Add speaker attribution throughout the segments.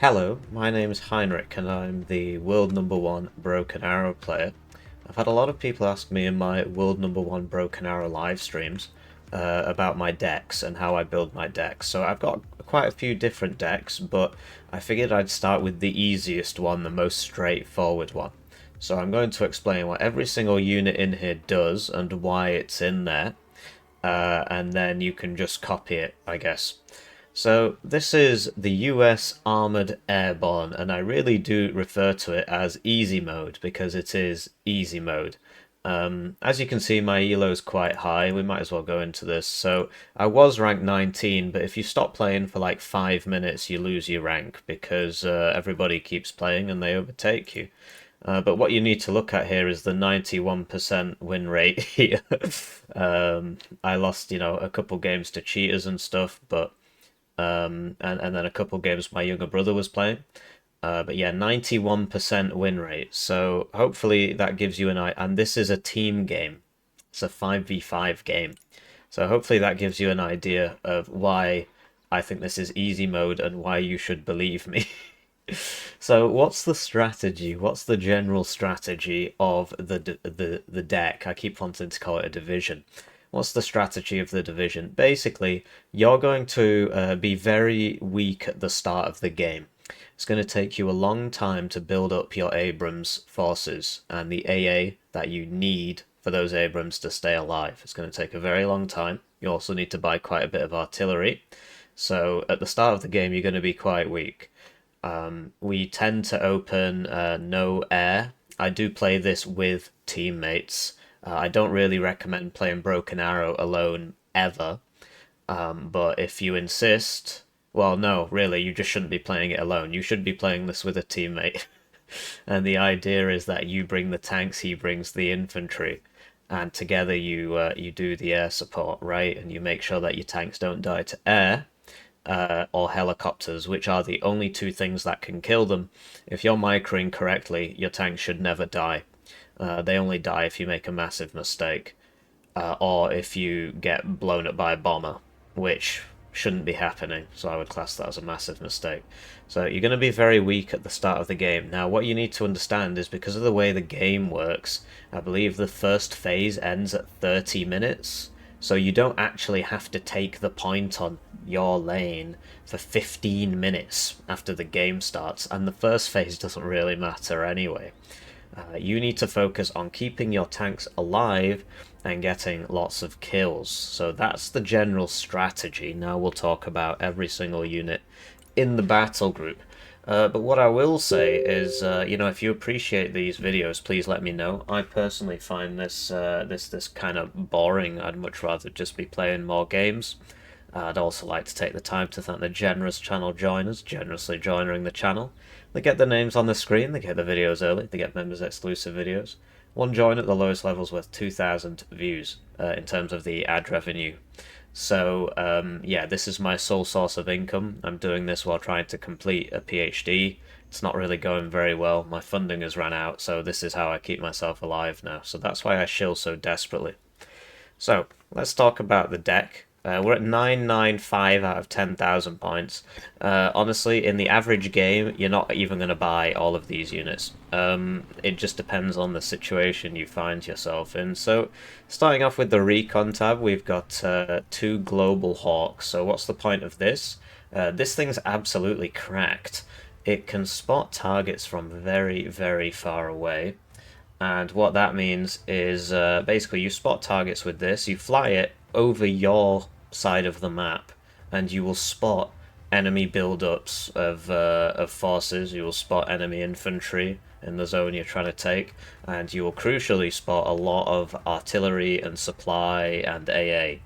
Speaker 1: Hello, my name is Heinrich and I'm the world number one Broken Arrow player. I've had a lot of people ask me in my world number one Broken Arrow live streams about my decks and how I build my decks. So I've got quite a few different decks, but I figured I'd start with the easiest one, the most straightforward one. So I'm going to explain what every single unit in here does and why it's in there, and then you can just copy it, I guess. So this is the US Armoured Airborne, and I really do refer to it as easy mode because it is easy mode. As you can see, my elo is quite high. We might as well go into this. So I was ranked 19, but if you stop playing for like 5 minutes, you lose your rank because everybody keeps playing and they overtake you. But what you need to look at here is the 91% win rate here. I lost, a couple games to cheaters and stuff, but and then a couple games my younger brother was playing. But yeah, 91% win rate. So hopefully that gives you an eye. And this is a team game. It's a 5v5 game. So hopefully that gives you an idea of why I think this is easy mode and why you should believe me. So what's the strategy? What's the general strategy of the deck? I keep wanting to call it a division. What's the strategy of the division? Basically, you're going to be very weak at the start of the game. It's going to take you a long time to build up your Abrams forces and the AA that you need for those Abrams to stay alive. It's going to take a very long time. You also need to buy quite a bit of artillery. So at the start of the game, you're going to be quite weak. We tend to open no air. I do play this with teammates. I don't really recommend playing Broken Arrow alone ever, but if you insist, well, no, really, you just shouldn't be playing it alone. You should be playing this with a teammate. And the idea is that you bring the tanks, he brings the infantry, and together you do the air support, right? And you make sure that your tanks don't die to air, or helicopters, which are the only two things that can kill them. If you're microing correctly, your tanks should never die. They only die if you make a massive mistake, or if you get blown up by a bomber, which shouldn't be happening, so I would class that as a massive mistake. So you're going to be very weak at the start of the game. Now, what you need to understand is because of the way the game works, I believe the first phase ends at 30 minutes, so you don't actually have to take the point on your lane for 15 minutes after the game starts, and the first phase doesn't really matter anyway. You need to focus on keeping your tanks alive and getting lots of kills. So that's the general strategy. Now we'll talk about every single unit in the battle group. But what I will say is, if you appreciate these videos, please let me know. I personally find this kind of boring. I'd much rather just be playing more games. I'd also like to take the time to thank the generous channel joiners, generously joining the channel. They get the names on the screen, they get the videos early, they get members exclusive videos. One join at the lowest levels worth 2,000 views in terms of the ad revenue. So yeah, this is my sole source of income. I'm doing this while trying to complete a PhD. It's not really going very well. My funding has run out, so this is how I keep myself alive now. So that's why I shill so desperately. So let's talk about the deck. We're at 995 out of 10,000 points. Honestly, in the average game, you're not even going to buy all of these units. It just depends on the situation you find yourself in. So, starting off with the Recon Tab, we've got two Global Hawks. So what's the point of this? This thing's absolutely cracked. It can spot targets from very, very far away. And what that means is basically you spot targets with this, you fly it over your side of the map, and you will spot enemy build-ups of forces, you will spot enemy infantry in the zone you're trying to take, and you will crucially spot a lot of artillery and supply and AA.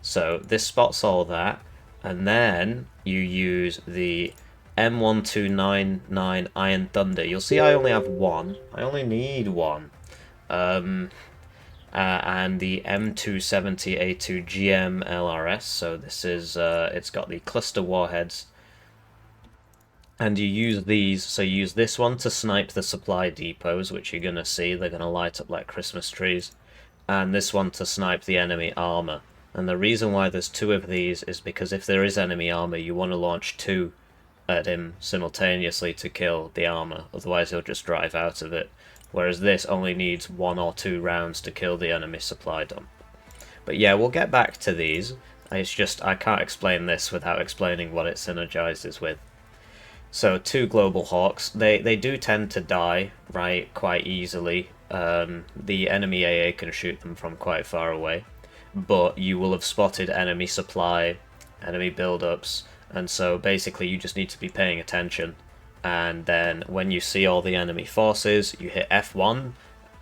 Speaker 1: So this spots all that, and then you use the M1299 Iron Thunder. You'll see I only have one. I only need one. And the M270A2 GM LRS. So this is, it's got the cluster warheads. And you use these, so you use this one to snipe the supply depots, which you're going to see. They're going to light up like Christmas trees. And this one to snipe the enemy armor. And the reason why there's two of these is because if there is enemy armor, you want to launch two at him simultaneously to kill the armor, otherwise he'll just drive out of it. Whereas this only needs 1 or 2 rounds to kill the enemy supply dump. But yeah, we'll get back to these. It's just, I can't explain this without explaining what it synergizes with. So, 2 Global Hawks, they do tend to die, right, quite easily. The enemy AA can shoot them from quite far away. But you will have spotted enemy supply, enemy build-ups, and so basically you just need to be paying attention. And then when you see all the enemy forces, you hit F1,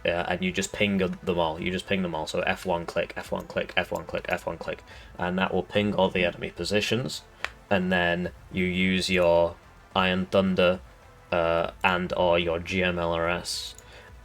Speaker 1: and you just ping them all. You just ping them all. So F1 click, F1 click, F1 click, F1 click, and that will ping all the enemy positions. And then you use your Iron Thunder and or your GMLRS,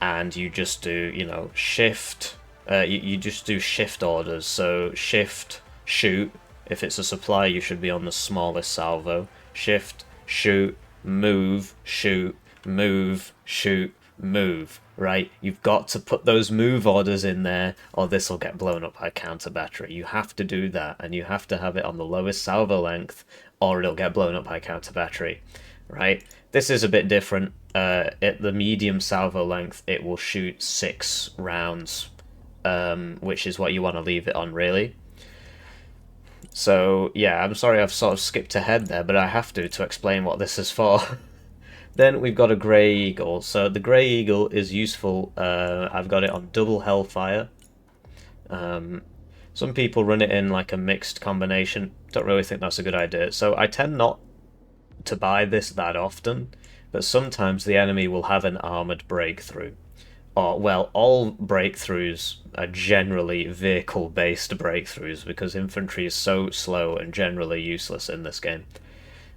Speaker 1: and you just do, you know, shift. You just do shift orders. So shift, shoot. If it's a supply, you should be on the smallest salvo. Shift, shoot, move, shoot, move, shoot, move. Right? You've got to put those move orders in there, or this will get blown up by counter battery. You have to do that, and you have to have it on the lowest salvo length, or it'll get blown up by counter battery. Right? This is a bit different. At the medium salvo length, it will shoot 6 rounds, which is what you want to leave it on, really. So, yeah, I'm sorry I've sort of skipped ahead there, but I have to explain what this is for. Then we've got a Grey Eagle. So the Grey Eagle is useful. I've got it on double Hellfire. Some people run it in like a mixed combination. Don't really think that's a good idea. So I tend not to buy this that often, but sometimes the enemy will have an armoured breakthrough. Or, well, all breakthroughs are generally vehicle-based breakthroughs, because infantry is so slow and generally useless in this game.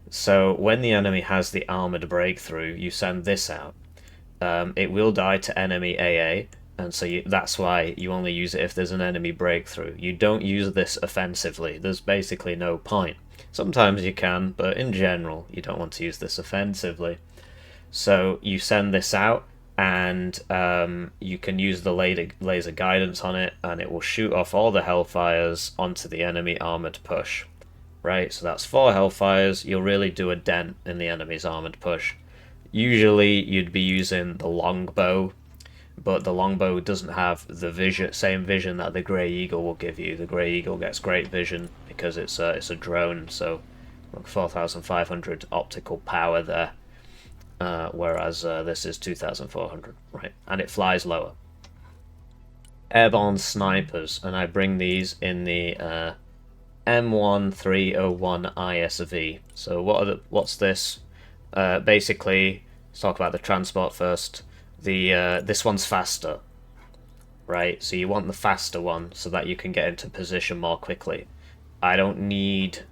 Speaker 1: So when the enemy has the armoured breakthrough, you send this out. It will die to enemy AA, and so that's why you only use it if there's an enemy breakthrough. You don't use this offensively. There's basically no point. Sometimes you can, but in general, you don't want to use this offensively. So you send this out, and you can use the laser guidance on it, and it will shoot off all the Hellfires onto the enemy armoured push. Right, so that's 4 Hellfires. You'll really do a dent in the enemy's armoured push. Usually you'd be using the longbow, but the longbow doesn't have the same vision that the Grey Eagle will give you. The Grey Eagle gets great vision because it's a drone, so 4,500 optical power there. Whereas this is 2,400, right? And it flies lower. Airborne snipers, and I bring these in the M1301 ISV. So what's this? Basically, let's talk about the transport first. This one's faster, right? So you want the faster one so that you can get into position more quickly. I don't need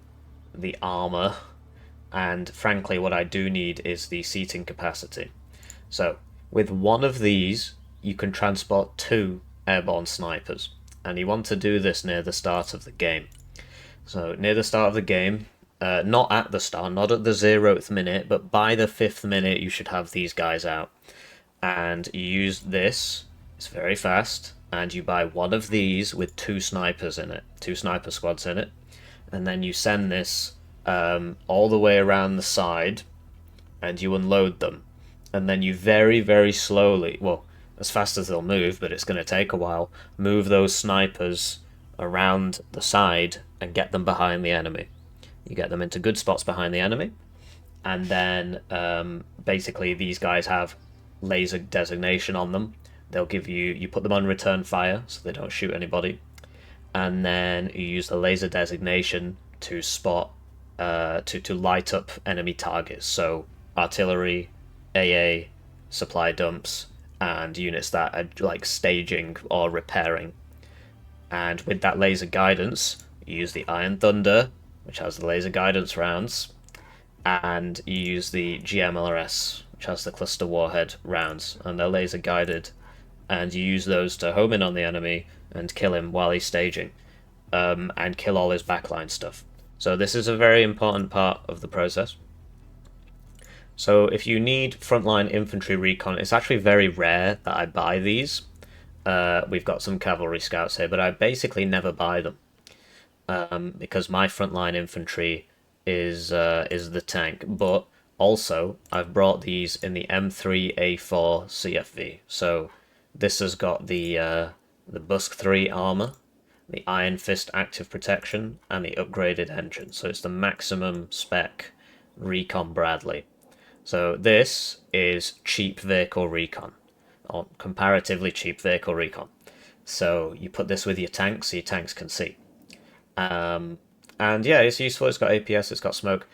Speaker 1: the armor. And frankly, what I do need is the seating capacity. So, with one of these, you can transport 2 airborne snipers. And you want to do this near the start of the game. So, near the start of the game, not at the start, not at the 0th minute, but by the 5th minute, you should have these guys out. And you use this, it's very fast, and you buy one of these with 2 snipers in it, 2 sniper squads in it. And then you send this all the way around the side, and you unload them, and then you very, very slowly, well, as fast as they'll move, but it's going to take a while, move those snipers around the side and get them behind the enemy. You get them into good spots behind the enemy, and then basically these guys have laser designation on them. They'll give you put them on return fire so they don't shoot anybody, and then you use the laser designation to spot to light up enemy targets, so artillery, AA, supply dumps, and units that are like staging or repairing. And with that laser guidance, you use the Iron Thunder, which has the laser guidance rounds, and you use the GMLRS, which has the cluster warhead rounds, and they're laser guided, and you use those to home in on the enemy and kill him while he's staging, and kill all his backline stuff. So this is a very important part of the process. So if you need frontline infantry recon, it's actually very rare that I buy these. We've got some cavalry scouts here, but I basically never buy them. Because my frontline infantry is the tank, but also I've brought these in the M3A4 CFV. So this has got the Busk 3 armor, the Iron Fist active protection, and the upgraded engine. So it's the maximum spec Recon Bradley. So this is cheap vehicle recon, or comparatively cheap vehicle recon. So you put this with your tanks, so your tanks can see. And yeah, it's useful. It's got APS, it's got smoke.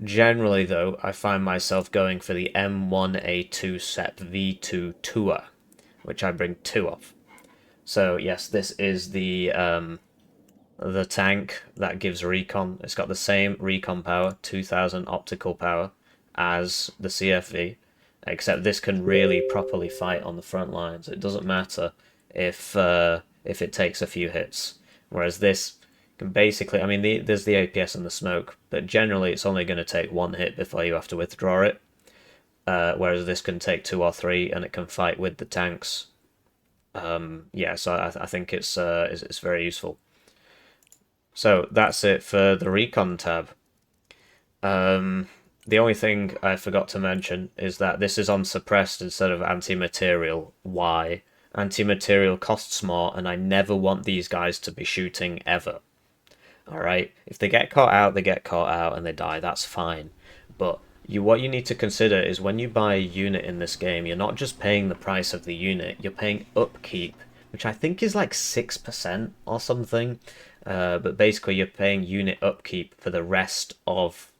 Speaker 1: Generally, though, I find myself going for the M1A2 SEP V2 Tour, which I bring two of. So yes, this is the tank that gives recon. It's got the same recon power, 2000 optical power, as the CFV, except this can really properly fight on the front lines. It doesn't matter if it takes a few hits, whereas this can basically, I mean, there's the APS and the smoke, but generally it's only going to take one hit before you have to withdraw it. Whereas this can take two or three, and it can fight with the tanks. Yeah, so I think it's very useful. So that's it for the Recon tab. The only thing I forgot to mention is that this is on suppressed instead of anti-material. Why? Anti-material costs more, and I never want these guys to be shooting ever. Alright? If they get caught out, they get caught out and they die, that's fine. But what you need to consider is when you buy a unit in this game, you're not just paying the price of the unit, you're paying upkeep, which I think is like 6% or something. But basically you're paying unit upkeep for the rest of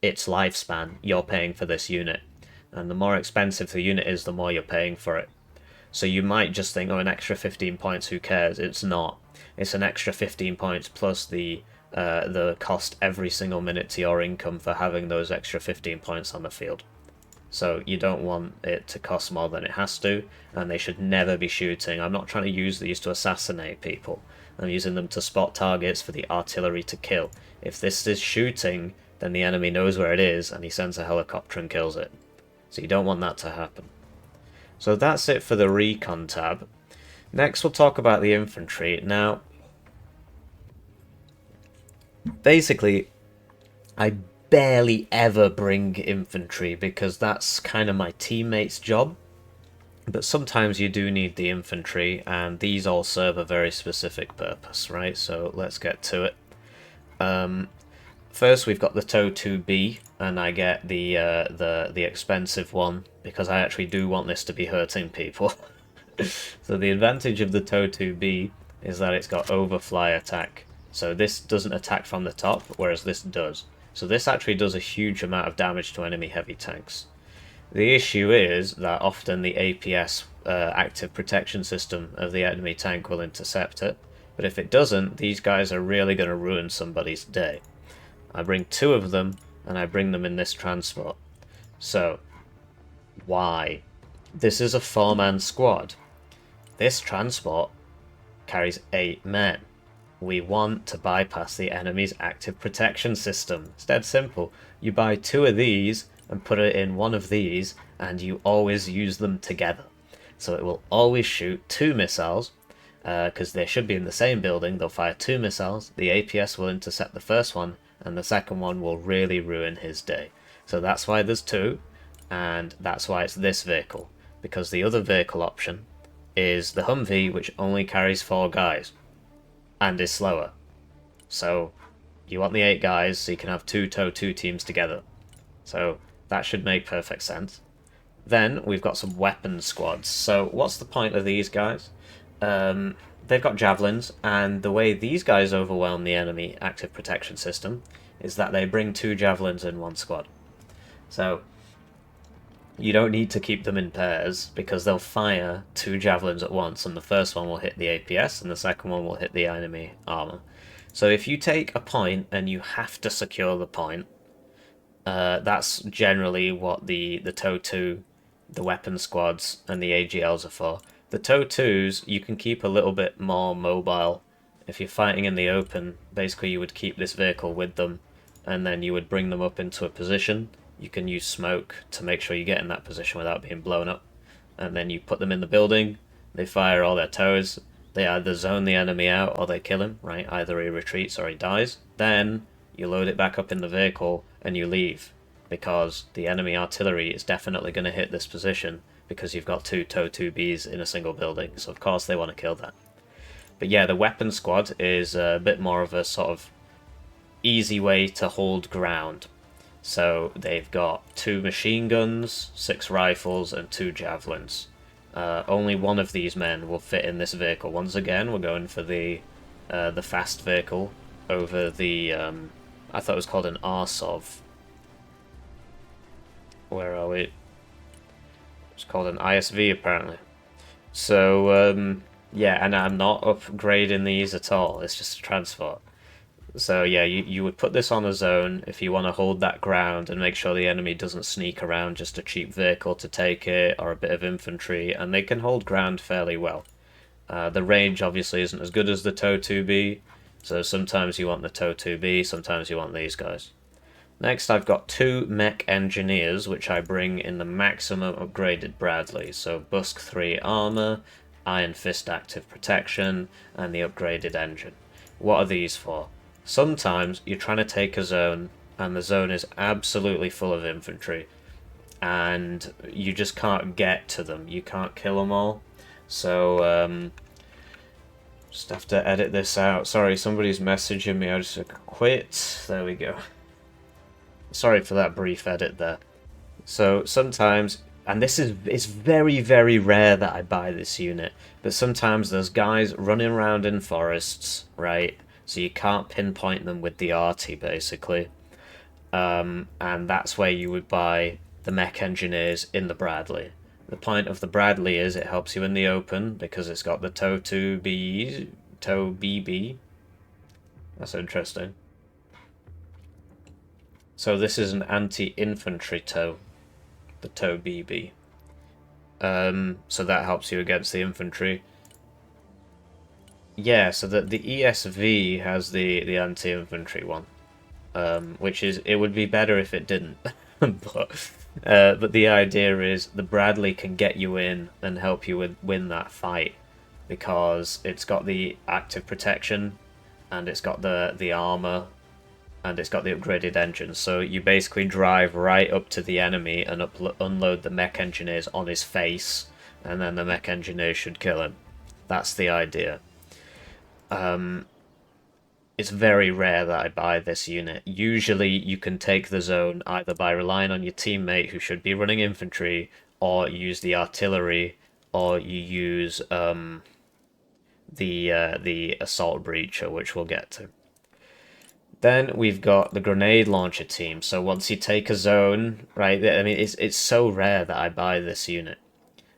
Speaker 1: its lifespan. You're paying for this unit. And the more expensive the unit is, the more you're paying for it. So you might just think, oh, an extra 15 points, who cares? It's not. It's an extra 15 points plus the cost every single minute to your income for having those extra 15 points on the field. So you don't want it to cost more than it has to, and they should never be shooting. I'm not trying to use these to assassinate people. I'm using them to spot targets for the artillery to kill. If this is shooting, then the enemy knows where it is, and he sends a helicopter and kills it. So you don't want that to happen. So that's it for the Recon tab. Next we'll talk about the infantry. Now, basically, I barely ever bring infantry because that's kind of my teammate's job. But sometimes you do need the infantry, and these all serve a very specific purpose, right? So let's get to it. First, we've got the TOW 2B, and I get the expensive one because I actually do want this to be hurting people. So the advantage of the TOW 2B is that it's got overfly attack. So this doesn't attack from the top, whereas this does. So this actually does a huge amount of damage to enemy heavy tanks. The issue is that often the APS active protection system of the enemy tank will intercept it, but if it doesn't, these guys are really going to ruin somebody's day. I bring two of them, and I bring them in this transport. So, why? This is a 4-man squad. This transport carries 8 men. We want to bypass the enemy's active protection system. It's dead simple. You buy 2 of these and put it in one of these, and you always use them together. So it will always shoot 2 missiles, because they should be in the same building. They'll fire 2 missiles, the APS will intercept the first one, and the second one will really ruin his day. So that's why there's 2, and that's why it's this vehicle, because the other vehicle option is the Humvee, which only carries 4 guys, and is slower. So you want the 8 guys, so you can have 2 TOW 2 teams together. So that should make perfect sense. Then we've got some weapon squads. So what's the point of these guys? They've got javelins, and the way these guys overwhelm the enemy active protection system is that they bring 2 javelins in one squad. So you don't need to keep them in pairs, because they'll fire 2 javelins at once, and the first one will hit the APS, and the second one will hit the enemy armor. So if you take a point and you have to secure the point, that's generally what the TOW 2, the weapon squads, and the AGLs are for. The TOW 2s, you can keep a little bit more mobile. If you're fighting in the open, basically you would keep this vehicle with them, and then you would bring them up into a position. You can use smoke to make sure you get in that position without being blown up. And then you put them in the building, they fire all their TOWs, they either zone the enemy out or they kill him, right? Either he retreats or he dies. Then you load it back up in the vehicle, and you leave. Because the enemy artillery is definitely going to hit this position, because you've got two TOW-2Bs in a single building, so of course they want to kill that. But yeah, the weapon squad is a bit more of a sort of easy way to hold ground. So they've got 2 machine guns, 6 rifles, and 2 javelins. Only one of these men will fit in this vehicle. Once again, we're going for the fast vehicle over the... I thought it was called an Arsov. Where are we? It's called an ISV, apparently. So, yeah, and I'm not upgrading these at all. It's just a transport. So yeah, you would put this on a zone if you want to hold that ground and make sure the enemy doesn't sneak around just a cheap vehicle to take it or a bit of infantry, and they can hold ground fairly well. The range obviously isn't as good as the TOW-2B, so sometimes you want the TOW-2B, sometimes you want these guys. Next I've got 2 mech engineers, which I bring in the maximum upgraded Bradley, so Busk 3 armor, Iron Fist active protection, and the upgraded engine. What are these for? Sometimes you're trying to take a zone, and the zone is absolutely full of infantry, and you just can't get to them. You can't kill them all. So, just have to edit this out. Sorry, somebody's messaging me. I just quit. There we go. Sorry for that brief edit there. So, sometimes, and this is it's very, very rare that I buy this unit, but sometimes there's guys running around in forests, right? So you can't pinpoint them with the arty, basically. And that's where you would buy the mech engineers in the Bradley. The point of the Bradley is it helps you in the open because it's got the TOW-BB. That's interesting. So this is an anti-infantry TOW, the TOW-BB. So that helps you against the infantry. Yeah, so the ESV has the anti-infantry one, which is, it would be better if it didn't, but the idea is the Bradley can get you in and help you win that fight, because it's got the active protection, and it's got the armor, and it's got the upgraded engine. So you basically drive right up to the enemy and unload the mech engineers on his face, and then the mech engineers should kill him. That's the idea. It's very rare that I buy this unit. Usually you can take the zone either by relying on your teammate who should be running infantry, or use the artillery, or you use the assault breacher, which we'll get to. Then we've got the grenade launcher team. So once you take a zone, right, I mean, it's so rare that I buy this unit.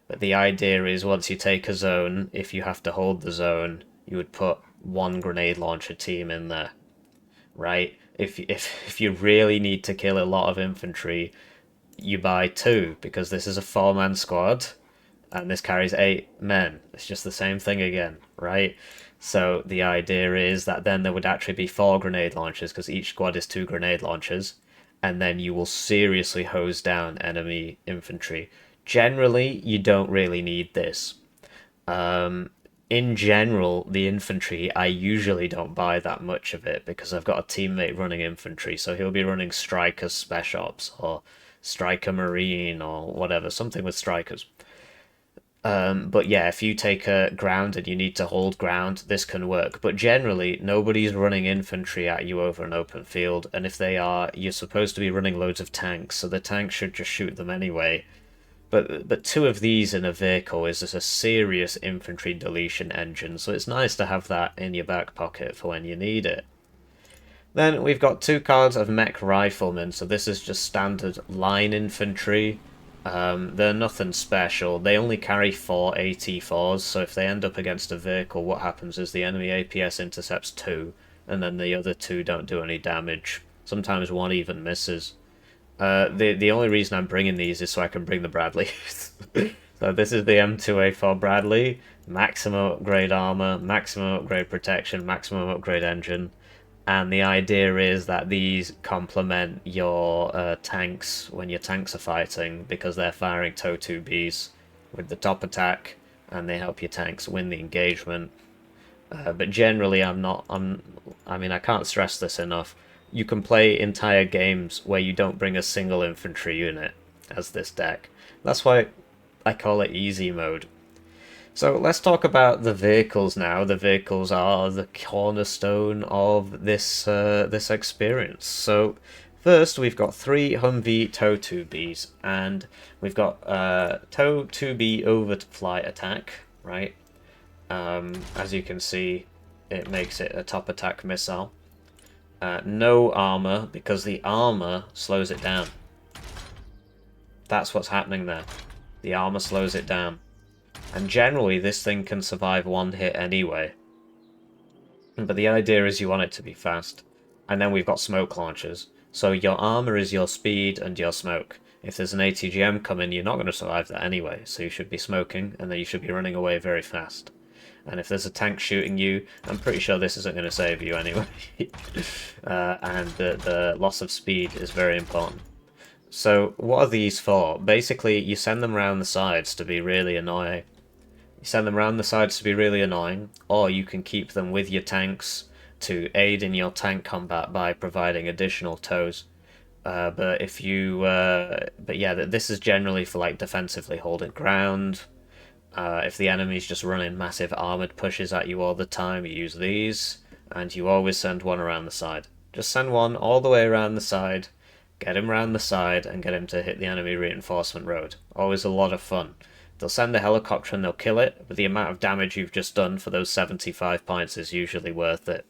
Speaker 1: But the idea is once you take a zone, if you have to hold the zone, you would put 1 grenade launcher team in there, right? If you really need to kill a lot of infantry, you buy 2, because this is a 4-man squad, and this carries 8 men. It's just the same thing again, right? So the idea is that then there would actually be 4 grenade launchers, because each squad is 2 grenade launchers, and then you will seriously hose down enemy infantry. Generally, you don't really need this. In general, the infantry, I usually don't buy that much of it because I've got a teammate running infantry, so he'll be running Strikers Spec Ops or Striker Marine or whatever, something with Strikers. But yeah, if you take a ground and you need to hold ground, this can work. But generally, nobody's running infantry at you over an open field, and if they are, you're supposed to be running loads of tanks, so the tanks should just shoot them anyway. But 2 of these in a vehicle is just a serious infantry deletion engine, so it's nice to have that in your back pocket for when you need it. Then we've got 2 cards of mech riflemen, so this is just standard line infantry. They're nothing special. They only carry 4 AT4s, so if they end up against a vehicle, what happens is the enemy APS intercepts 2, and then the other 2 don't do any damage. Sometimes 1 even misses. The only reason I'm bringing these is so I can bring the Bradley. So this is the M2A4 Bradley, maximum upgrade armor, maximum upgrade protection, maximum upgrade engine, and the idea is that these complement your tanks when your tanks are fighting, because they're firing TOW-2Bs with the top attack, and they help your tanks win the engagement. But generally, I mean, I can't stress this enough. you can play entire games where you don't bring a single infantry unit as this deck. That's why I call it easy mode. So let's talk about the vehicles now. The vehicles are the cornerstone of this experience. So first we've got 3 Humvee TOW 2Bs, and we've got TOW 2B over to fly attack, right? As you can see, it makes it a top attack missile. No armor, because the armor slows it down. That's what's happening there. The armor slows it down. And generally, this thing can survive one hit anyway. But the idea is you want it to be fast. And then we've got smoke launchers. So your armor is your speed and your smoke. If there's an ATGM coming, you're not going to survive that anyway. So you should be smoking, and then you should be running away very fast. And if there's a tank shooting you, I'm pretty sure this isn't going to save you anyway. And the loss of speed is very important. So what are these for? Basically, you send them around the sides to be really annoying. You send them around the sides to be really annoying, or you can keep them with your tanks to aid in your tank combat by providing additional tows. But yeah, this is generally for like defensively holding ground. If the enemy's just running massive armored pushes at you all the time, you use these, and you always send one around the side. Just send one all the way around the side, get him around the side, and get him to hit the enemy reinforcement road. Always a lot of fun. They'll send a helicopter and they'll kill it, but the amount of damage you've just done for those 75 points is usually worth it.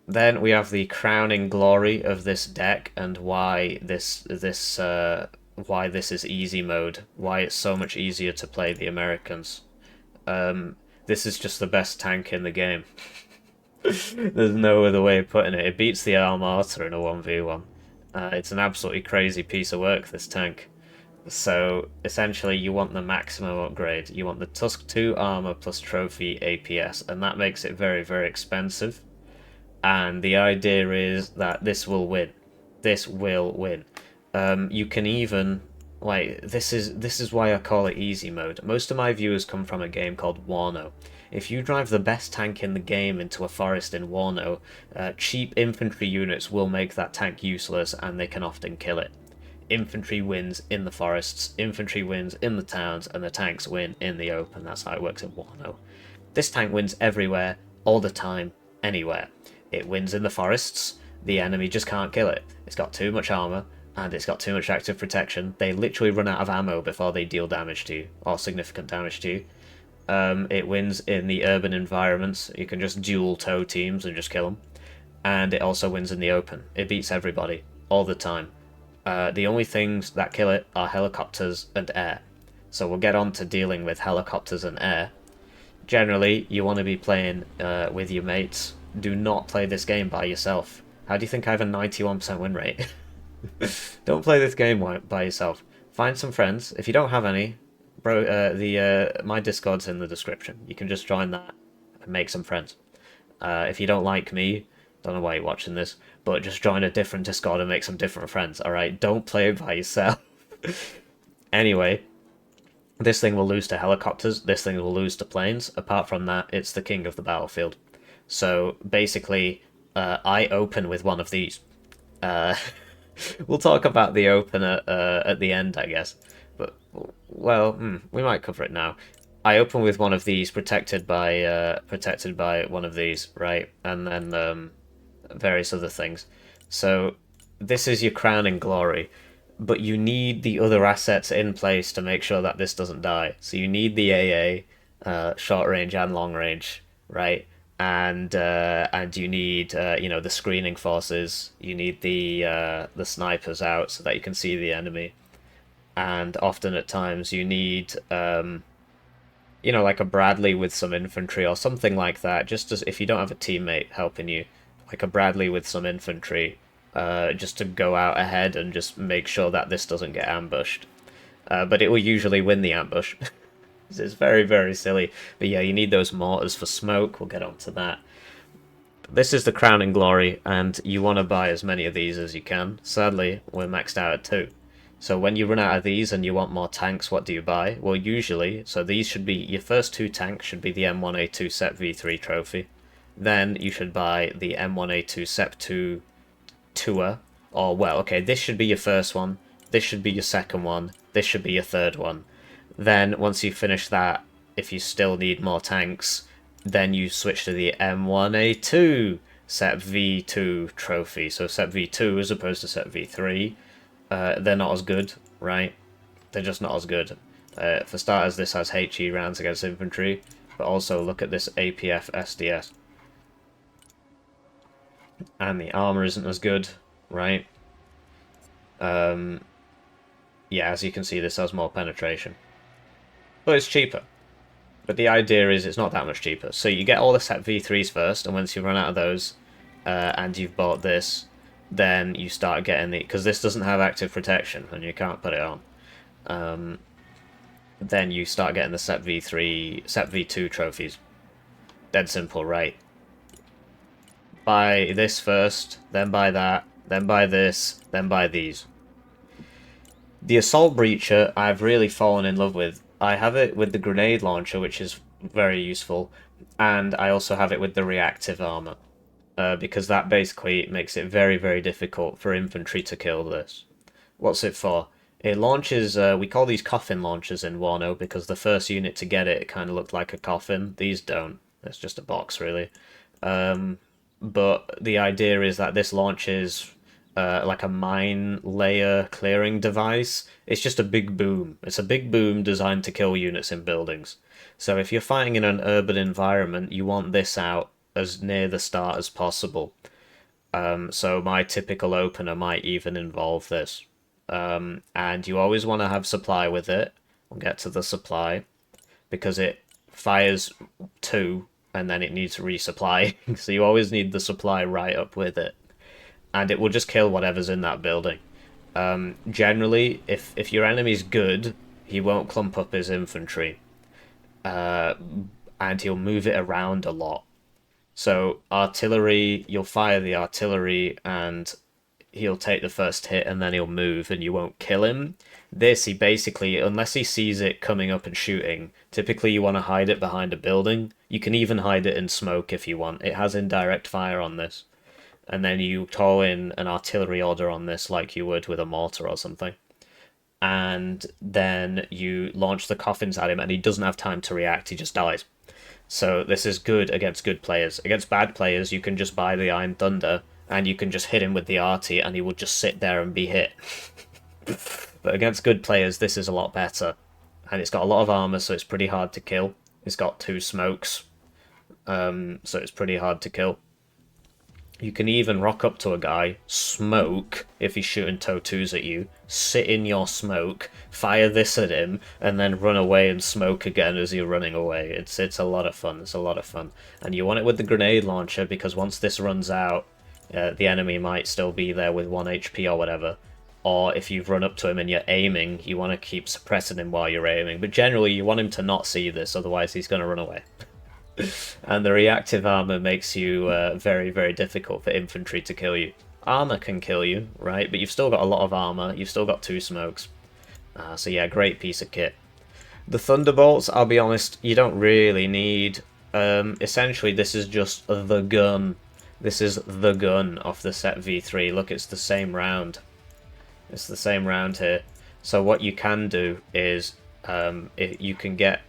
Speaker 1: Then we have the crowning glory of this deck and why this is easy mode, why it's so much easier to play the Americans. This is just the best tank in the game. There's no other way of putting it. It beats the Armoured in a 1v1. It's an absolutely crazy piece of work, this tank. So essentially you want the maximum upgrade. You want the Tusk 2 armor plus trophy APS, and that makes it very, very expensive. And the idea is that this will win. This will win. You can even, like, this is why I call it easy mode. Most of my viewers come from a game called Warno. If you drive the best tank in the game into a forest in Warno, cheap infantry units will make that tank useless, and they can often kill it. Infantry wins in the forests, infantry wins in the towns, and the tanks win in the open. That's how it works in Warno. This tank wins everywhere, all the time, anywhere. It wins in the forests, the enemy just can't kill it. It's got too much armor, and it's got too much active protection. They literally run out of ammo before they deal damage to you, or significant damage to you. It wins in the urban environments. You can just dual tow teams and just kill them. And it also wins in the open. It beats everybody, all the time. The only things that kill it are helicopters and air. So we'll get on to dealing with helicopters and air. Generally, you want to be playing with your mates. Do not play this game by yourself. How do you think I have a 91% win rate? Don't play this game by yourself. Find some friends. If you don't have any, my Discord's in the description. You can just join that and make some friends. If you don't like me, don't know why you're watching this, but just join a different Discord and make some different friends, alright? Don't play by yourself. Anyway, this thing will lose to helicopters, this thing will lose to planes. Apart from that, it's the king of the battlefield. So, basically, I open with one of these. We'll talk about the opener at the end, I guess. But, well, we might cover it now. I open with one of these, protected by one of these, right? And then various other things. So this is your crowning glory, but you need the other assets in place to make sure that this doesn't die. So you need the AA, short range and long range, right? And you need the screening forces. You need the snipers out so that you can see the enemy. And often at times you need like a Bradley with some infantry or something like that, just as if you don't have a teammate helping you, like a Bradley with some infantry, just to go out ahead and just make sure that this doesn't get ambushed. But it will usually win the ambush. It's very, very silly. But yeah, you need those mortars for smoke. We'll get on to that. But this is the crowning glory, and you want to buy as many of these as you can. Sadly, we're maxed out at 2. So when you run out of these and you want more tanks, what do you buy? Well, usually, so these should be, your first 2 tanks should be the M1A2 SEP V3 trophy. Then you should buy the M1A2 SEP 2 tour, or well, okay, this should be your first one, this should be your second one, this should be your third one. Then once you finish that, if you still need more tanks, then you switch to the M1A2 Set V2 trophy. So Set V2 as opposed to Set V3. They're not as good, right? They're just not as good. For starters, this has HE rounds against infantry, but also look at this APF SDS. And the armor isn't as good, right? Yeah, as you can see, this has more penetration. But it's cheaper. But the idea is it's not that much cheaper. So you get all the Set V3s first, and once you run out of those, and you've bought this, then you start getting the... Because this doesn't have active protection, and you can't put it on. Then you start getting the Set V3, Set V2 trophies. Dead simple, right? Buy this first, then buy that, then buy this, then buy these. The Assault Breacher I've really fallen in love with. I have it with the grenade launcher, which is very useful, and I also have it with the reactive armor, because that basically makes it very, very difficult for infantry to kill this. What's it for? It launches, we call these coffin launchers in 1.0 because the first unit to get it kind of looked like a coffin. These don't. It's just a box, really. But the idea is that this launches like a mine layer clearing device. It's just a big boom. It's a big boom designed to kill units in buildings. So if you're fighting in an urban environment, you want this out as near the start as possible. So my typical opener might even involve this. And you always want to have supply with it. We'll get to the supply, because it fires 2 and then it needs resupply. So you always need the supply right up with it. And it will just kill whatever's in that building. Generally, if your enemy's good, he won't clump up his infantry. And he'll move it around a lot. So artillery, you'll fire the artillery and he'll take the first hit and then he'll move and you won't kill him. This, he basically, unless he sees it coming up and shooting, typically you want to hide it behind a building. You can even hide it in smoke if you want. It has indirect fire on this. And then you call in an artillery order on this like you would with a mortar or something. And then you launch the coffins at him and he doesn't have time to react, he just dies. So this is good against good players. Against bad players, you can just buy the Iron Thunder and you can just hit him with the arty and he will just sit there and be hit. But against good players, this is a lot better. And it's got a lot of armor, so it's pretty hard to kill. It's got 2 smokes, so it's pretty hard to kill. You can even rock up to a guy, smoke if he's shooting TOW2s at you, sit in your smoke, fire this at him, and then run away and smoke again as you're running away. It's a lot of fun. It's a lot of fun. And you want it with the grenade launcher, because once this runs out, the enemy might still be there with 1 HP or whatever. Or if you've run up to him and you're aiming, you want to keep suppressing him while you're aiming. But generally, you want him to not see this, otherwise he's going to run away. And the reactive armor makes you very, very difficult for infantry to kill you. Armor can kill you, right? But you've still got a lot of armor. You've still got 2 smokes. So yeah, great piece of kit. The Thunderbolts, I'll be honest, you don't really need. Essentially, this is just the gun. This is the gun off the Set V3. Look, it's the same round. It's the same round here. So what you can do is you can get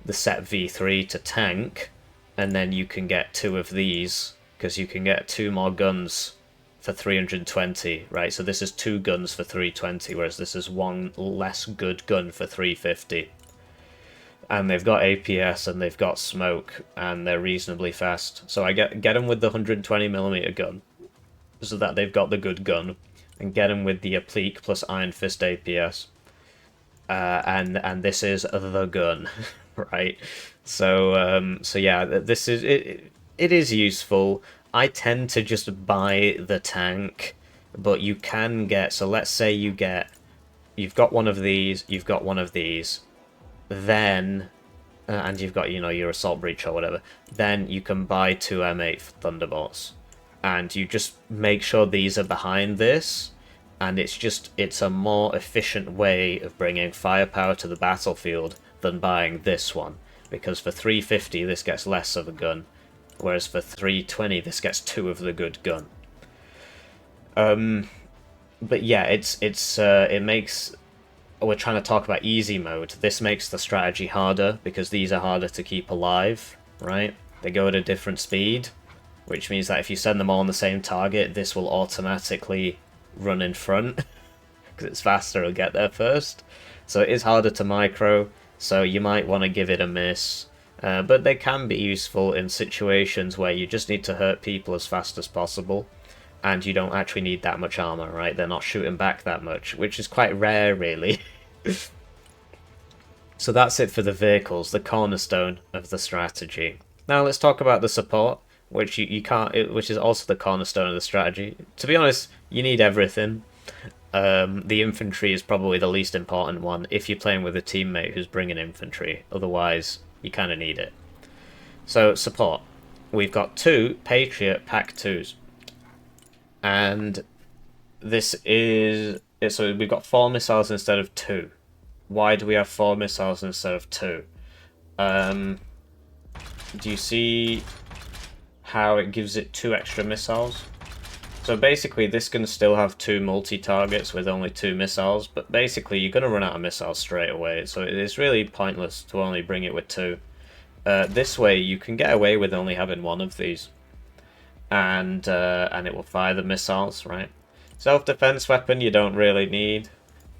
Speaker 1: the Set V3 to tank, and then you can get 2 of these, because you can get 2 more guns for 320, right? So this is 2 guns for 320, whereas this is 1 less good gun for 350. And they've got APS and they've got smoke, and they're reasonably fast. So I get them with the 120mm gun, so that they've got the good gun, and get them with the Applique plus Iron Fist APS. And this is the gun, right? So yeah, this is it. It is useful. I tend to just buy the tank, but you can get. So let's say you've got one of these, you've got one of these, then and you've got your assault breach or whatever. Then you can buy 2 M8 Thunderbolts, and you just make sure these are behind this. And it's a more efficient way of bringing firepower to the battlefield than buying this one. Because for 350 this gets less of a gun, whereas for 320 this gets 2 of the good gun. But yeah, it makes... We're trying to talk about easy mode. This makes the strategy harder because these are harder to keep alive, right? They go at a different speed, which means that if you send them all on the same target, this will automatically run in front because it's faster, it'll get there first. So it is harder to micro, so you might want to give it a miss. But they can be useful in situations where you just need to hurt people as fast as possible, and you don't actually need that much armor, right? They're not shooting back that much, which is quite rare, really. So that's it for the vehicles, the cornerstone of the strategy. Now let's talk about the support, which you can't, which is also the cornerstone of the strategy. To be honest, you need everything. The infantry is probably the least important one if you're playing with a teammate who's bringing infantry. Otherwise, you kind of need it. So support, we've got 2 Patriot Pack 2s. And this is... So we've got 4 missiles instead of 2. Why do we have 4 missiles instead of 2? Do you see how it gives it 2 extra missiles? So basically this can still have 2 multi-targets with only 2 missiles, but basically you're going to run out of missiles straight away, so it's really pointless to only bring it with 2. This way you can get away with only having 1 of these. And it will fire the missiles, right? Self-defense weapon you don't really need.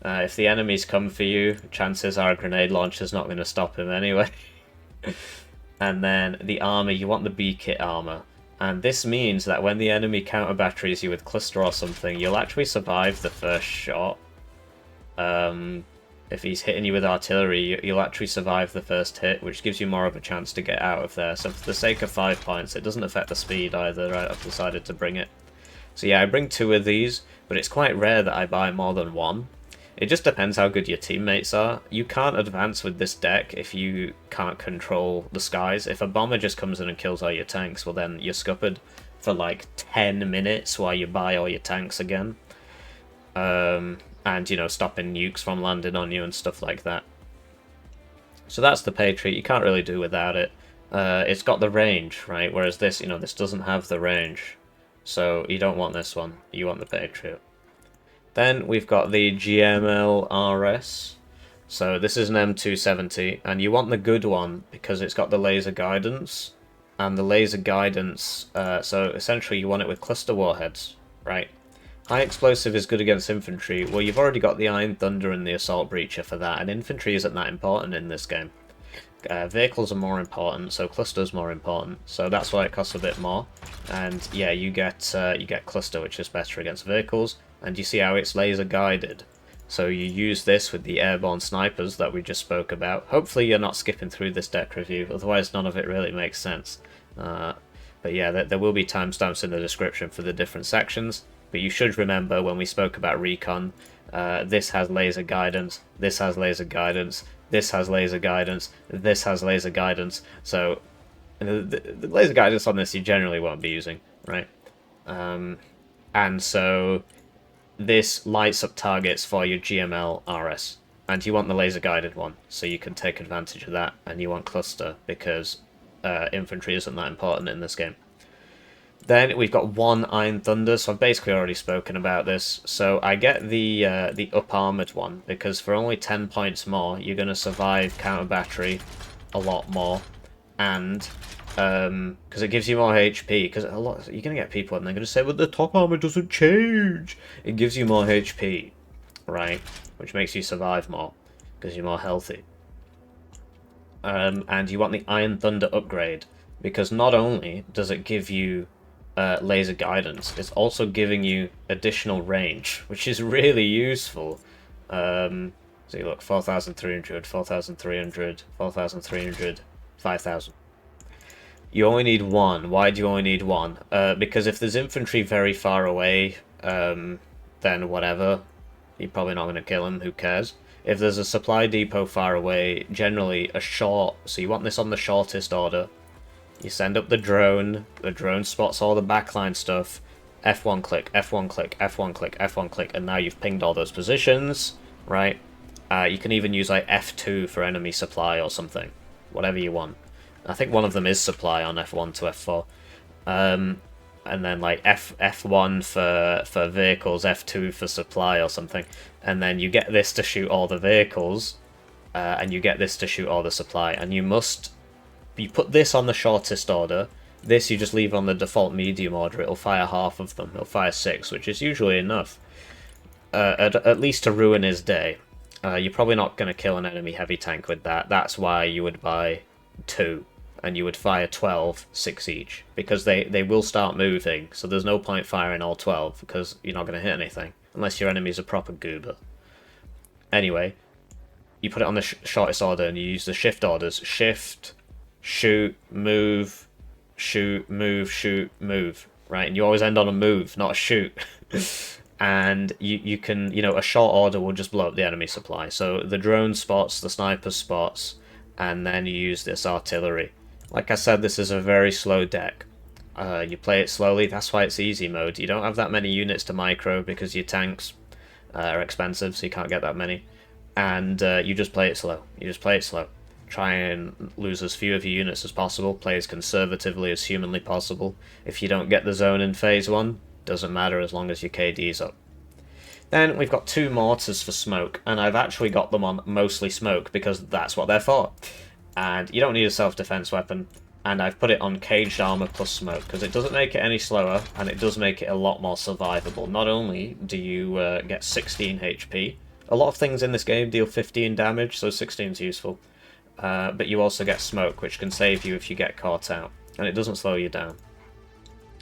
Speaker 1: If the enemies come for you, chances are a grenade launcher's not going to stop him anyway. And then the armor, you want the B-kit armor. And this means that when the enemy counter batteries you with cluster or something, you'll actually survive the first shot. If he's hitting you with artillery, you'll actually survive the first hit, which gives you more of a chance to get out of there. So for the sake of 5 points, it doesn't affect the speed either, right? I've decided to bring it. So yeah, I bring 2 of these, but it's quite rare that I buy more than 1. It just depends how good your teammates are. You can't advance with this deck if you can't control the skies. If a bomber just comes in and kills all your tanks, well then you're scuppered for like 10 minutes while you buy all your tanks again. And, you know, stopping nukes from landing on you and stuff like that. So that's the Patriot. You can't really do without it. It's got the range, right? Whereas this, you know, this doesn't have the range. So you don't want this one. You want the Patriot. Then we've got the GML RS. So this is an M270. And you want the good one because it's got the laser guidance. And the laser guidance, so essentially you want it with cluster warheads, right? High explosive is good against infantry. Well, you've already got the Iron Thunder and the Assault Breacher for that, and infantry isn't that important in this game. Vehicles are more important, so cluster's more important. So that's why it costs a bit more. And yeah, you get cluster, which is better against vehicles. And you see how it's laser guided. So you use this with the airborne snipers that we just spoke about. Hopefully you're not skipping through this deck review, otherwise none of it really makes sense. But yeah, there will be timestamps in the description for the different sections. But you should remember when we spoke about Recon, this has laser guidance, this has laser guidance, this has laser guidance, this has laser guidance. So the laser guidance on this you generally won't be using, right? And so this lights up targets for your GML RS. And you want the laser guided one, so you can take advantage of that. And you want cluster, because infantry isn't that important in this game. Then we've got 1 Iron Thunder, so I've basically already spoken about this. So I get the up armored one, because for only 10 points more, you're going to survive counter battery a lot more. And because it gives you more HP, because you're going to get people and they're going to say, well, the top armor doesn't change. It gives you more HP, right? Which makes you survive more, because you're more healthy. And you want the Iron Thunder upgrade, because not only does it give you laser guidance, it's also giving you additional range, which is really useful. So you look, 4,300, 4,300, 4,300, 5,000. You only need 1. Why do you only need 1? Because if there's infantry very far away, then whatever, you're probably not going to kill him, who cares? If there's a supply depot far away, generally a short, so you want this on the shortest order. You send up the drone spots all the backline stuff, F1 click, F1 click, F1 click, F1 click, and now you've pinged all those positions, right? You can even use like F2 for enemy supply or something, whatever you want. I think one of them is supply on F1 to F4. and then like F1 for vehicles, F2 for supply or something, and then you get this to shoot all the vehicles, and you get this to shoot all the supply, and you put this on the shortest order. This you just leave on the default medium order. It'll fire half of them. It'll fire 6, which is usually enough, at least to ruin his day. You're probably not going to kill an enemy heavy tank with that. That's why you would buy 2, and you would fire 12, 6 each, because they will start moving, so there's no point firing all 12, because you're not going to hit anything, unless your enemy's a proper goober. Anyway, you put it on the shortest order, and you use the shift orders. Shift, shoot, move, shoot, move, right? And you always end on a move, not a shoot. And you can, a short order will just blow up the enemy supply. So the drone spots, the sniper spots, and then you use this artillery. Like I said, this is a very slow deck. You play it slowly, that's why it's easy mode. You don't have that many units to micro because your tanks are expensive, so you can't get that many. And you just play it slow. Try and lose as few of your units as possible. Play as conservatively as humanly possible. If you don't get the zone in phase 1, doesn't matter as long as your KD's up. Then we've got 2 mortars for smoke, and I've actually got them on mostly smoke because that's what they're for. And you don't need a self-defense weapon, and I've put it on caged armor plus smoke because it doesn't make it any slower, and it does make it a lot more survivable. Not only do you get 16 HP, a lot of things in this game deal 15 damage, so 16 is useful, but you also get smoke, which can save you if you get caught out, and it doesn't slow you down.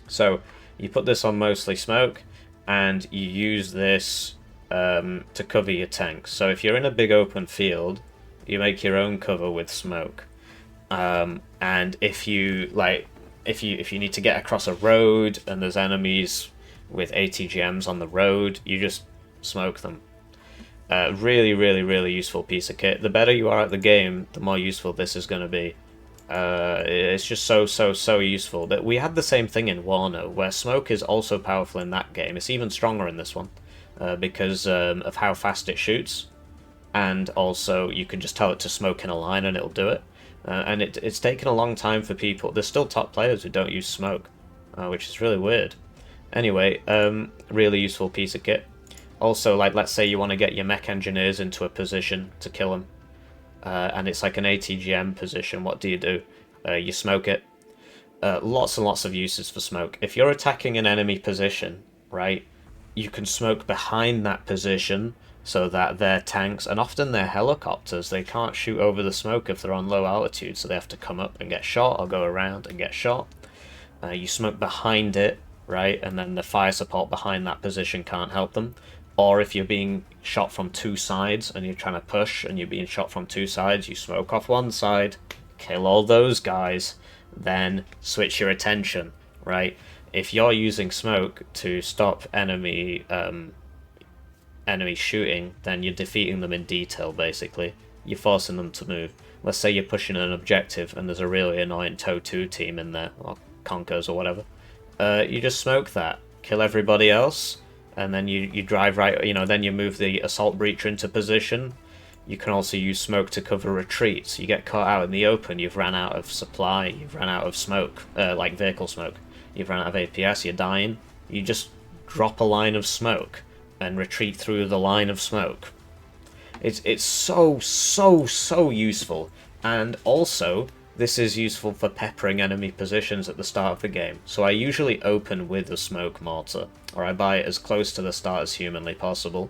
Speaker 1: So you put this on mostly smoke, and you use this to cover your tanks. So if you're in a big open field, you make your own cover with smoke. And if you need to get across a road and there's enemies with ATGMs on the road, you just smoke them. Really, really, really useful piece of kit. The better you are at the game, the more useful this is going to be. It's just so useful. That we had the same thing in Wano, where smoke is also powerful in that game. It's even stronger in this one because of how fast it shoots, and also you can just tell it to smoke in a line and it'll do it. And it's taken a long time for people. There's still top players who don't use smoke, which is really weird. Anyway, really useful piece of kit. Also, like, let's say you want to get your mech engineers into a position to kill them. And it's like an ATGM position. What do? You smoke it. Lots and lots of uses for smoke. If you're attacking an enemy position, right, you can smoke behind that position so that their tanks, and often their helicopters, they can't shoot over the smoke if they're on low altitude, so they have to come up and get shot or go around and get shot. You smoke behind it, right, and then the fire support behind that position can't help them. Or if you're being shot from 2 sides and you're trying to push and you're being shot from 2 sides, you smoke off one side, kill all those guys, then switch your attention, right? If you're using smoke to stop enemy shooting, then you're defeating them in detail, basically. You're forcing them to move. Let's say you're pushing an objective and there's a really annoying TOW 2 team in there, or Conkers or whatever. You just smoke that, kill everybody else, and then you drive right, then you move the assault breacher into position. You can also use smoke to cover retreats. You get caught out in the open, you've ran out of supply, you've ran out of smoke, like vehicle smoke. You've run out of APS, you're dying. You just drop a line of smoke and retreat through the line of smoke. It's so useful. And also, this is useful for peppering enemy positions at the start of the game. So I usually open with a smoke mortar, or I buy it as close to the start as humanly possible.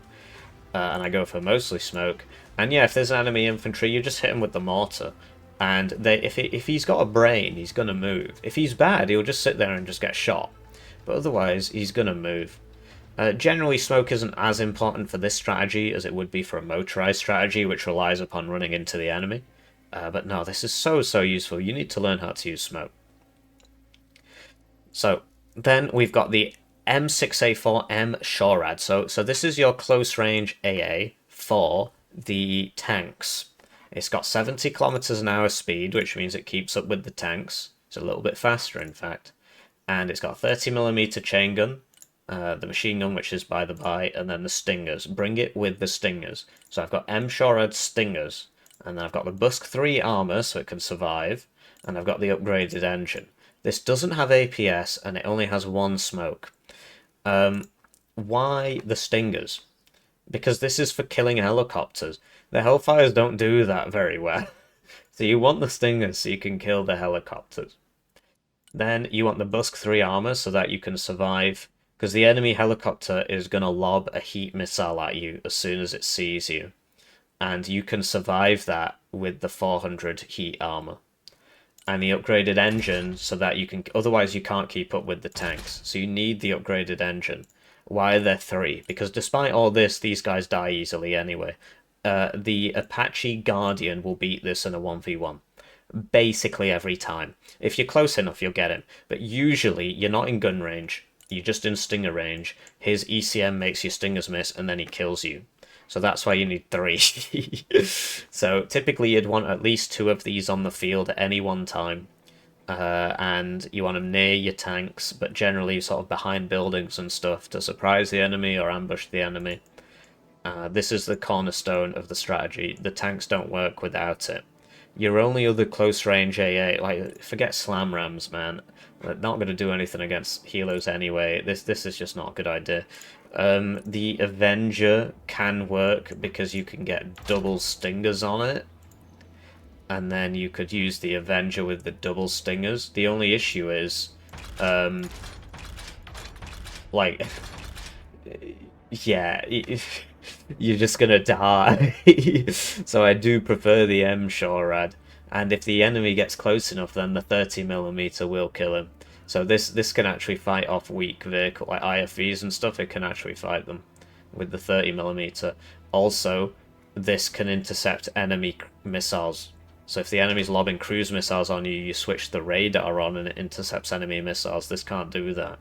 Speaker 1: And I go for mostly smoke. And yeah, if there's an enemy infantry, you just hit him with the mortar. And if he's got a brain, he's going to move. If he's bad, he'll just sit there and just get shot. But otherwise, he's going to move. Generally, smoke isn't as important for this strategy as it would be for a motorized strategy, which relies upon running into the enemy. But no, this is so useful. You need to learn how to use smoke. So, then we've got the M6A4M SHORAD. So this is your close range AA for the tanks. It's got 70 kilometers an hour speed, which means it keeps up with the tanks. It's a little bit faster, in fact. And it's got 30mm chain gun, the machine gun, which is by the by, and then the stingers. Bring it with the stingers. So I've got M SHORAD stingers, and then I've got the Busk 3 armor, so it can survive, and I've got the upgraded engine. This doesn't have APS, and it only has one smoke. Why the Stingers? Because this is for killing helicopters. The Hellfires don't do that very well. So you want the Stingers so you can kill the helicopters. Then you want the Busk 3 armor so that you can survive, because the enemy helicopter is going to lob a heat missile at you as soon as it sees you. And you can survive that with the 400 heat armor. And the upgraded engine so that you can... Otherwise you can't keep up with the tanks. So you need the upgraded engine. Why are there 3? Because despite all this, these guys die easily anyway. The Apache Guardian will beat this in a 1v1. Basically every time. If you're close enough, you'll get him. But usually, you're not in gun range. You're just in stinger range. His ECM makes your stingers miss, and then he kills you. So that's why you need 3. So typically, you'd want at least 2 of these on the field at any one time. And you want them near your tanks, but generally sort of behind buildings and stuff to surprise the enemy or ambush the enemy. This is the cornerstone of the strategy. The tanks don't work without it. Your only other close range AA, like, forget slam rams, man. They're not going to do anything against helos anyway. This is just not a good idea. The Avenger can work because you can get double stingers on it. And then you could use the Avenger with the double stingers. The only issue is, like, yeah, you're just gonna die. So I do prefer the M-Shorad. And if the enemy gets close enough, then the 30mm will kill him. So this can actually fight off weak vehicle, like IFVs and stuff, it can actually fight them with the 30mm. Also, this can intercept enemy missiles. So if the enemy's lobbing cruise missiles on you, you switch the radar on and it intercepts enemy missiles. This can't do that.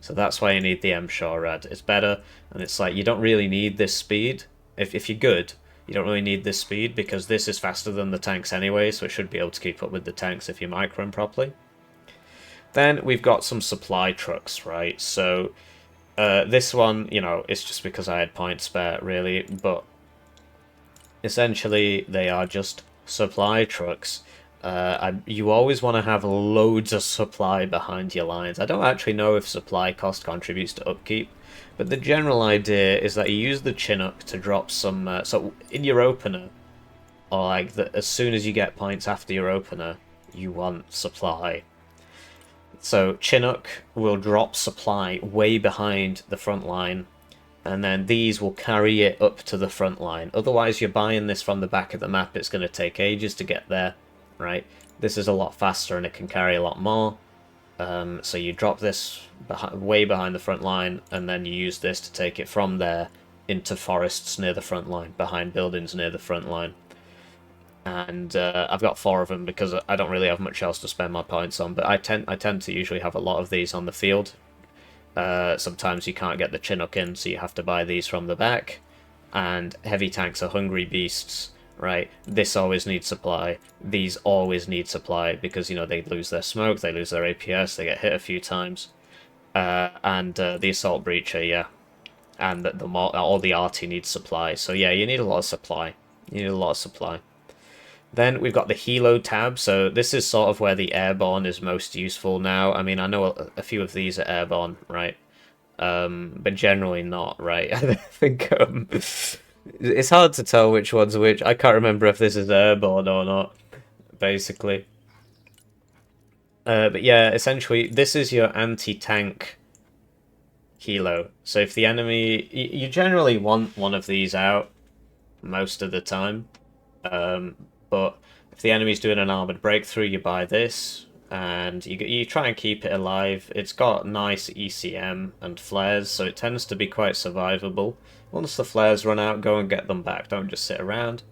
Speaker 1: So that's why you need the M-Shorad. It's better, and it's like, you don't really need this speed. If you're good, you don't really need this speed, because this is faster than the tanks anyway, so it should be able to keep up with the tanks if you micro them properly. Then we've got some supply trucks, right? So this one, you know, it's just because I had points spare, really, but essentially they are just supply trucks. You always want to have loads of supply behind your lines. I don't actually know if supply cost contributes to upkeep, but the general idea is that you use the Chinook to drop some... so in your opener, or like as soon as you get points after your opener, you want supply. So Chinook will drop supply way behind the front line, and then these will carry it up to the front line. Otherwise, you're buying this from the back of the map. It's going to take ages to get there, right? This is a lot faster and it can carry a lot more. So you drop this way behind the front line, and then you use this to take it from there into forests near the front line, behind buildings near the front line. And I've got 4 of them because I don't really have much else to spend my points on, but I tend to usually have a lot of these on the field. Sometimes you can't get the Chinook in, so you have to buy these from the back. And heavy tanks are hungry beasts, right? This always needs supply. These always need supply because, you know, they lose their smoke, they lose their APS, they get hit a few times. And the assault breacher, yeah. And all the RT needs supply. So yeah, you need a lot of supply. You need a lot of supply. Then we've got the Helo tab, so this is sort of where the Airborne is most useful now. I mean, I know a few of these are Airborne, right? But generally not, right? I think it's hard to tell which one's which. I can't remember if this is Airborne or not, basically. But yeah, essentially, this is your anti-tank Helo. So if the enemy... You generally want one of these out most of the time. But if the enemy's doing an armoured breakthrough, you buy this, and you try and keep it alive. It's got nice ECM and flares, so it tends to be quite survivable. Once the flares run out, go and get them back, don't just sit around.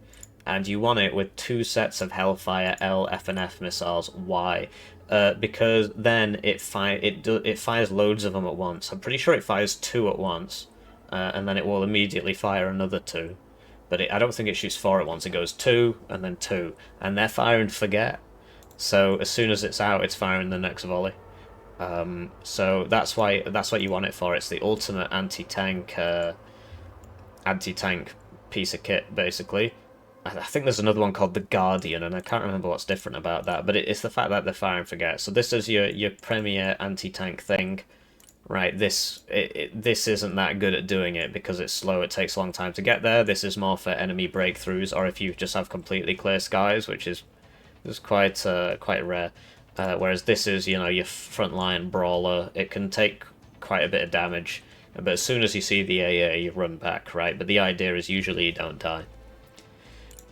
Speaker 1: And you want it with 2 sets of Hellfire L, F and F missiles. Why? Because then it fires loads of them at once. I'm pretty sure it fires 2 at once, and then it will immediately fire another 2. But I don't think it shoots 4 at once. It goes 2, and then 2. And they're firing forget. So as soon as it's out, it's firing the next volley. So that's what you want it for. It's the ultimate anti-tank piece of kit, basically. I think there's another one called the Guardian, and I can't remember what's different about that, but it's the fact that they're fire and forget. So this is your premier anti-tank thing, right? This isn't that good at doing it because it's slow, it takes a long time to get there. This is more for enemy breakthroughs, or if you just have completely clear skies, which is quite rare. Whereas this is, your frontline brawler. It can take quite a bit of damage, but as soon as you see the AA, you run back, right? But the idea is usually you don't die.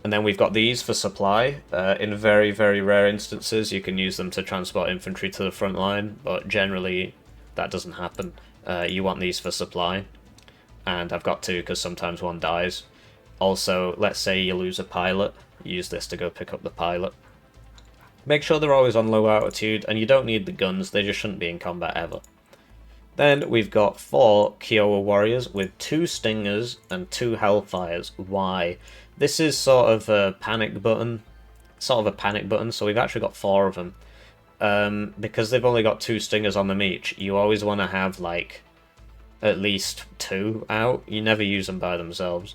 Speaker 1: And then we've got these for supply. In very, very rare instances, you can use them to transport infantry to the front line, but generally that doesn't happen. You want these for supply, and I've got two because sometimes one dies. Also, let's say you lose a pilot, use this to go pick up the pilot. Make sure they're always on low altitude, and you don't need the guns, they just shouldn't be in combat ever. Then we've got 4 Kiowa warriors with 2 stingers and 2 hellfires. Why? This is sort of a panic button. So we've actually got 4 of them. Because they've only got 2 stingers on them each, you always want to have, like, at least 2 out. You never use them by themselves.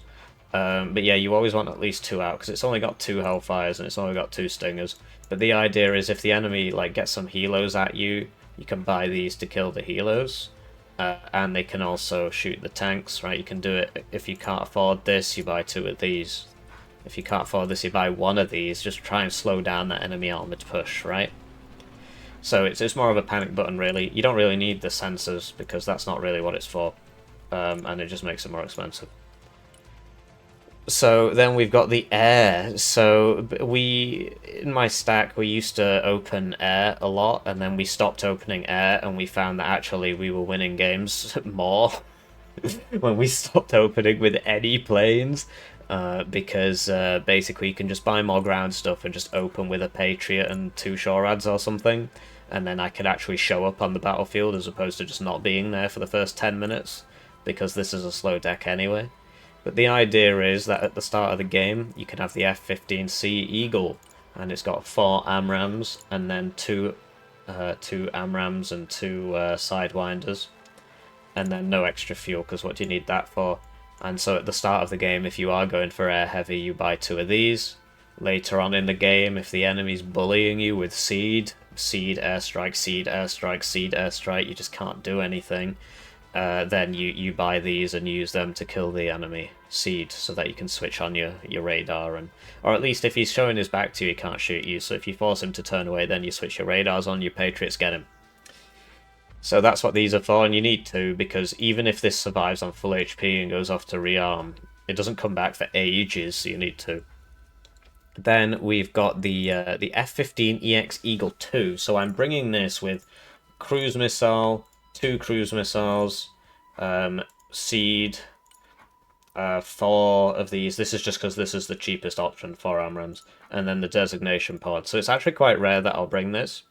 Speaker 1: But yeah, you always want at least 2 out, because it's only got 2 hellfires and it's only got 2 stingers. But the idea is if the enemy, like, gets some helos at you, you can buy these to kill the helos. And they can also shoot the tanks, right? You can do it if you can't afford this, you buy 2 of these. If you can't afford this, you buy 1 of these. Just try and slow down that enemy armored push, right? So it's more of a panic button, really. You don't really need the sensors, because that's not really what it's for. And it just makes it more expensive. So then we've got the air. So in my stack, we used to open air a lot, and then we stopped opening air, and we found that actually we were winning games more when we stopped opening with any planes. Because basically you can just buy more ground stuff and just open with a Patriot and 2 SHORADs or something, and then I could actually show up on the battlefield as opposed to just not being there for the first 10 minutes, because this is a slow deck anyway. But the idea is that at the start of the game, you can have the F-15C Eagle, and it's got 4 AMRAAMs, and then 2 AMRAAMs and 2 Sidewinders, and then no extra fuel, because what do you need that for? And so at the start of the game, if you are going for air heavy, you buy 2 of these. Later on in the game, if the enemy's bullying you with seed airstrike, seed airstrike, seed airstrike, you just can't do anything. Then you buy these and use them to kill the enemy seed, so that you can switch on your radar, or at least if he's showing his back to you, he can't shoot you. So if you force him to turn away, then you switch your radars on, your Patriots get him. So that's what these are for, and you need to, because even if this survives on full HP and goes off to rearm, it doesn't come back for ages, so you need to. Then we've got the F-15EX Eagle 2, so I'm bringing this with cruise missile, 2 cruise missiles, seed, 4 of these. This is just because this is the cheapest option for AMRAAMs, and then the designation pod. So it's actually quite rare that I'll bring this.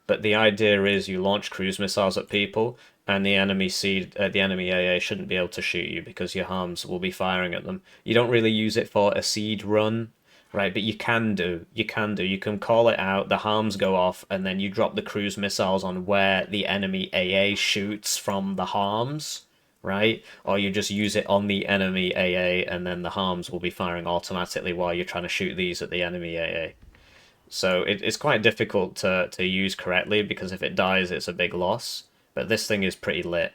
Speaker 1: But the idea is you launch cruise missiles at people, and the enemy the enemy AA shouldn't be able to shoot you because your harms will be firing at them. You don't really use it for a seed run, right? But you can do. You can call it out, the harms go off, and then you drop the cruise missiles on where the enemy AA shoots from the harms, right? Or you just use it on the enemy AA, and then the harms will be firing automatically while you're trying to shoot these at the enemy AA. So it's quite difficult to use correctly, because if it dies, it's a big loss. But this thing is pretty lit.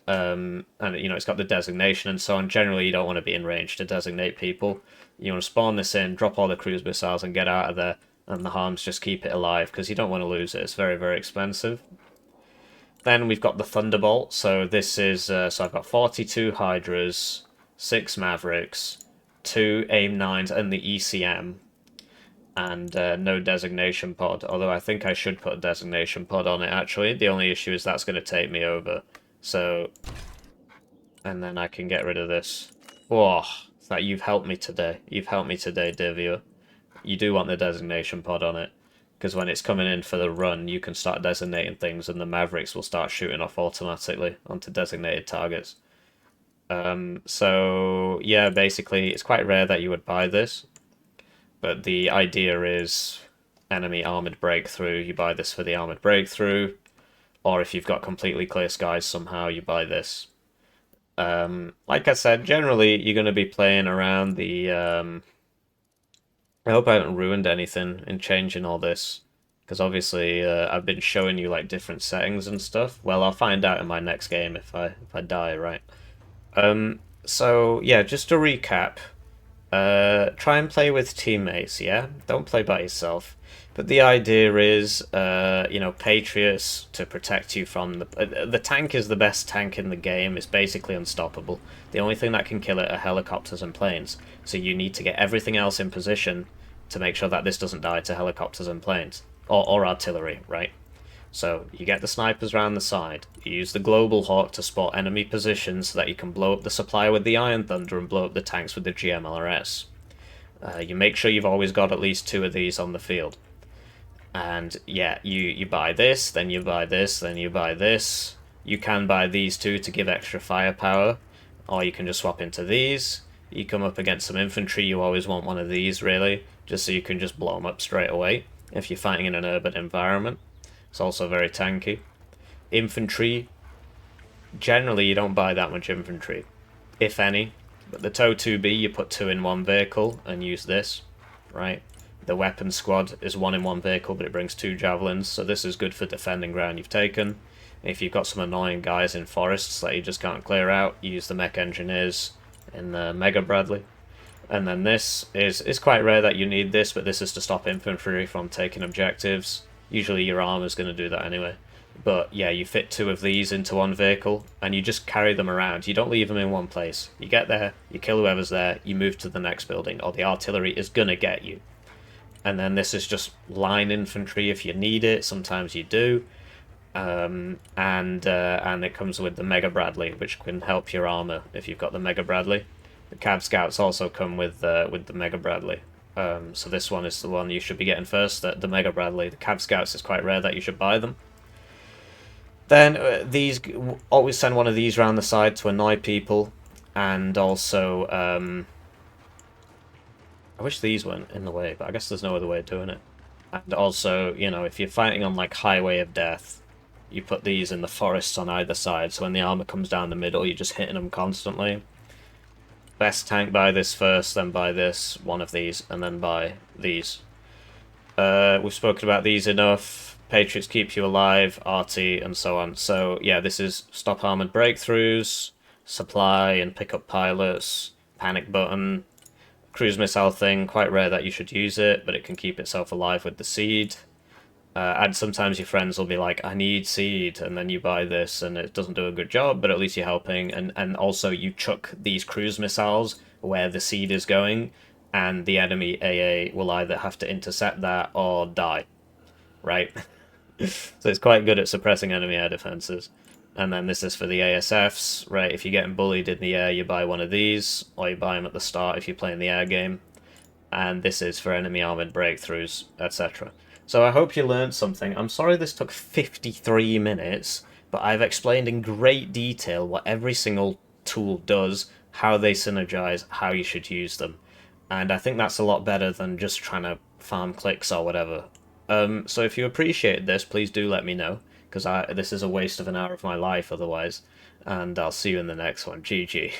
Speaker 1: And, it's got the designation and so on. Generally, you don't want to be in range to designate people. You want to spawn this in, drop all the cruise missiles, and get out of there. And the harms just keep it alive, because you don't want to lose it. It's very, very expensive. Then we've got the Thunderbolt. So this is... so I've got 42 Hydras, 6 Mavericks, 2 AIM-9s, and the ECM. And no designation pod, although I think I should put a designation pod on it, actually. The only issue is that's going to take me over. So, and then I can get rid of this. Whoa, that you've helped me today. You've helped me today, dear viewer. You do want the designation pod on it, because when it's coming in for the run, you can start designating things, and the Mavericks will start shooting off automatically onto designated targets. So, yeah, basically, it's quite rare that you would buy this. But the idea is enemy armoured breakthrough, you buy this for the armoured breakthrough, or if you've got completely clear skies somehow, you buy this. Like I said, generally you're going to be playing around the I hope I haven't ruined anything in changing all this, because obviously I've been showing you like different settings and stuff. Well, I'll find out in my next game if I die, right? So yeah, just to recap, try and play with teammates, yeah? Don't play by yourself. But the idea is, Patriots to protect you from the tank is the best tank in the game. It's basically unstoppable. The only thing that can kill it are helicopters and planes. So you need to get everything else in position to make sure that this doesn't die to helicopters and planes. Or artillery, right? So you get the snipers around the side. You use the Global Hawk to spot enemy positions so that you can blow up the supply with the Iron Thunder and blow up the tanks with the GMLRS. You make sure you've always got at least 2 of these on the field. And yeah, you buy this, then you buy this, then you buy this. You can buy these 2 to give extra firepower, or you can just swap into these. You come up against some infantry, you always want one of these, really, just so you can just blow them up straight away if you're fighting in an urban environment. It's also very tanky. Infantry, generally you don't buy that much infantry, if any. But the TOW 2B, you put 2 in one vehicle and use this, right? The weapon squad is 1 in one vehicle, but it brings 2 javelins, so this is good for defending ground you've taken. If you've got some annoying guys in forests that you just can't clear out, you use the mech engineers in the Mega Bradley. And then this is quite rare that you need this, but this is to stop infantry from taking objectives. Usually your armor's going to do that anyway. But yeah, you fit 2 of these into one vehicle, and you just carry them around. You don't leave them in one place. You get there, you kill whoever's there, you move to the next building, or the artillery is going to get you. And then this is just line infantry if you need it. Sometimes you do. And it comes with the Mega Bradley, which can help your armor if you've got the Mega Bradley. The Cav Scouts also come with the Mega Bradley. So this one is the one you should be getting first, the Mega Bradley. The Cav Scouts is quite rare that you should buy them. Then these, always send one of these around the side to annoy people, and also I wish these weren't in the way, but I guess there's no other way of doing it. And also, if you're fighting on like Highway of Death, you put these in the forests on either side, so when the armor comes down the middle, you're just hitting them constantly. Best tank, buy this first, then buy this, one of these, and then buy these. We've spoken about these enough. Patriots keep you alive, RT, and so on. So yeah, this is stop armored breakthroughs, supply and pick up pilots, panic button, cruise missile thing. Quite rare that you should use it, but it can keep itself alive with the seed. And sometimes your friends will be like, I need seed, and then you buy this, and it doesn't do a good job, but at least you're helping. And also you chuck these cruise missiles where the seed is going, and the enemy AA will either have to intercept that or die, right? So it's quite good at suppressing enemy air defenses. And then this is for the ASFs, right? If you're getting bullied in the air, you buy one of these, or you buy them at the start if you're playing the air game. And this is for enemy armored breakthroughs, etc. So I hope you learned something. I'm sorry this took 53 minutes, but I've explained in great detail what every single tool does, how they synergize, how you should use them. And I think that's a lot better than just trying to farm clicks or whatever. So if you appreciate this, please do let me know, because this is a waste of an hour of my life otherwise. And I'll see you in the next one. GG.